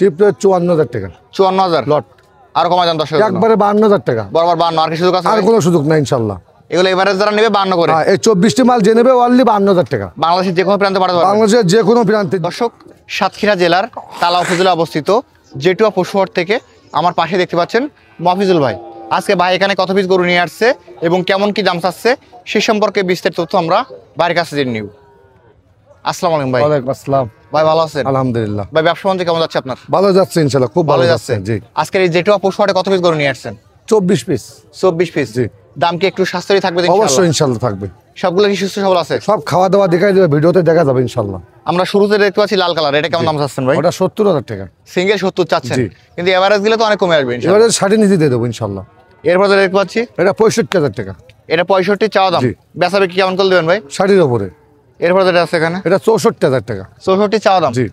Chip rate 54,000 টাকা। 54,000 লট আর কমা যান 10,000 একবারে 52,000 টাকা। বরাবর 52 আর কি সুযোগ আছে? আর কোনো সুযোগ নাই ইনশাআল্লাহ। এগুলো এভারেজ যারা নেবে 52 করে। এই 24টি মাল যে নেবে অনলি 52,000 টাকা। বাংলাদেশের যে কোনো প্রান্তে পাঠাতে পারবেন। বাংলাদেশের যে কোনো প্রান্তে। দর্শক, সাতক্ষীরা জেলার তালা উপজেলায় অবস্থিত জেটুয়া পশুহাট থেকে আমার পাশে দেখতে পাচ্ছেন মফিজুল ভাই। আজকে ভাই এখানে কত পিস গরু নিয়ে আসছে এবং কেমন কি দাম চাচ্ছে সে সম্পর্কে বিস্তারিত তথ্য আমরা ভাইয়ের কাছে জেনে নিব। আসসালামু আলাইকুম ভাই। ওয়ালাইকুম আসসালাম। ভাই ভালো আছেন? আলহামদুলিল্লাহ। ভাই ব্যবসা বাণিজ্য কেমন যাচ্ছে আপনার? ভালো যাচ্ছে ইনশাআল্লাহ, খুব ভালো যাচ্ছে। জি। আজকের এই জেটুয়া পশুহাটে কত পিস গরু নিয়ে আসছেন? 24 পিস। 24 পিস। জি। দাম কি একটু সাশ্রয়ী থাকবে তো ইনশাআল্লাহ? অবশ্যই ইনশাআল্লাহ থাকবে। সবগুলো কি সুস্থ সবল আছে? সব খাওয়া দাওয়া দেখাই দেবে, ভিডিওতে দেখা যাবে ইনশাআল্লাহ। আমরা শুরুতে দেখতে পাচ্ছি লাল কালার, এটা কেমন দাম চাচ্ছেন ভাই? ওটা 70,000 টাকা। সিঙ্গেল 70 চাচ্ছেন, জি। কিন্তু এভারেজ গেলে তো অনেক কমে আসবে ইনশাআল্লাহ। এবারে 60 নিচে দিয়ে দেবো ইনশাআল্লাহ। এরপর যেটা দেখতে পাচ্ছি এটা 65,000 টাকা। এটা 65 চাওয়া দাম। জি। বেচাবে কি কেমন করে দেবেন ভাই? 60-এর উপরে। এরপর যেটা আছে এখানে এটা 64,000 টাকা। 64 চাওয়া দাম। জি।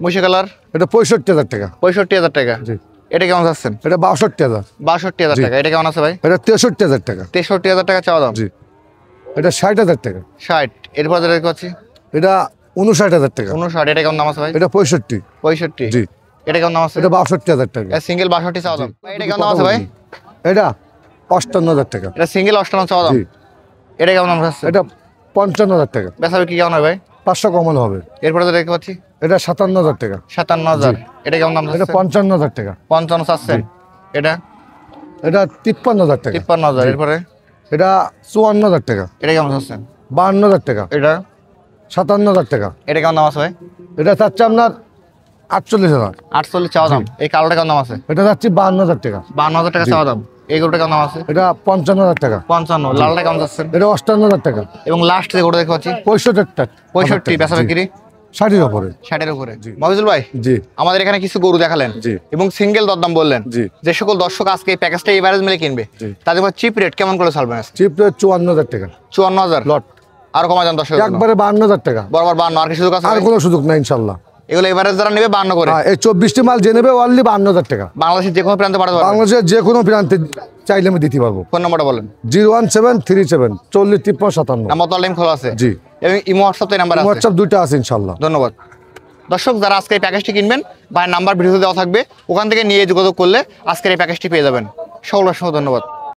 মুশি কালার এটা 65,000 টাকা। 65,000 টাকা। জি। এটা কেমন চাচ্ছেন? এটা 62,000। 62,000 জি। টাকা। এটা কেমন আছে ভাই? এটা 63,000 টাকা। 63,000 টাকা চাওয়া দাম। জি। এটা 60,000 টাকা। 60। এরপর যেটা দেখতে পাচ্ছি এটা 59,000 টাকা। 59। এটা কেমন দাম আছে ভাই? এটা 65। 65। জি। এটা কেমন দাম আছে? এটা 62,000 টাকা। সিঙ্গেল 62 চাওয়া দাম। ভাই, এটা কেমন দাম আছে ভাই? এটা 58,000 টাকা। এটা সিঙ্গেল 58 চাওয়া দাম। জি। এটা কেমন দাম আছে? এটা 55,000 টাকা। বেচাবে কি কেমন হয় ভাই? 500 কমন হবে। এরপর যেটা দেখতে পাচ্ছি এটা 57,000 টাকা। 57,000। এটা কেমন দাম এটা আছে? 55,000 টাকা। 55 চাচ্ছেন। এটা এটা 53,000 টাকা। 53,000। জি। এরপরে এটা 54,000 টাকা। এটা কেমন চাচ্ছেন? 52,000 টাকা। এটা 57,000 টাকা। এটা কেমন দাম আছে ভাই? এটা চাচ্ছি আপনার 48,000। 48 চাওয়া দাম। এই কালোটা কেমন দাম আছে? এটা চাচ্ছি 52,000 টাকা। 52,000 টাকা চাওয়া দাম। এই গরুটা কেমন দাম আছে? এটা 55,000 টাকা। 55। লালটা কেমন যাচ্ছেন? এটা 58,000 টাকা। এবং লাস্ট যে গরুটা দেখতে পাচ্ছি 65 টাকা। 65। বেচাবে কি 60-এর উপরে। 60-এর উপরে। মফিজুল ভাই, জি। আমাদের এখানে কিছু গরু দেখালেন জি। এবং সিঙ্গেল দরদাম বললেন। জি। যে সকল দর্শক আজকে এই প্যাকেজটা এভারেজ মিলে কিনবে জি। তাদের চিপ রেট কেমন করে ছাড়বেন? চিপ রেট 54,000 টাকা। 54,000 লট আর কমা যান 10,000 একবারে 52,000 টাকা। বরাবর 52 আর কি সুযোগ আছে? আর কোনো সুযোগ নাই ইনশাআল্লাহ। এগুলো এভারেজ যারা নেবে 52 করে। এই 24টি মাল যে নেবে অনলি 52,000 টাকা। বাংলাদেশের যে কোনো প্রান্তে পাঠাতে পারবেন। বাংলাদেশের যে কোনো প্রান্তে চাইলে আমি দিতে পারবো। ফোন নাম্বারটা বলেন। 01737 40 53 57। নাম্বার তো টাইম খোলা আছে। জি। এবং ইমো হোয়াটসঅ্যাপ নাম্বার আছে। হোয়াটসঅ্যাপ দুইটা আছে ইনশাআল্লাহ। ধন্যবাদ। দর্শক, যারা আজকে এই প্যাকেজটি কিনবেন ভাইয়ের নাম্বার ভিডিওতে দেওয়া থাকবে, ওখান থেকে নিয়ে যোগাযোগ করলে আজকের এই প্যাকেজটি পেয়ে যাবেন। সকল অসংখ্য ধন্যবাদ।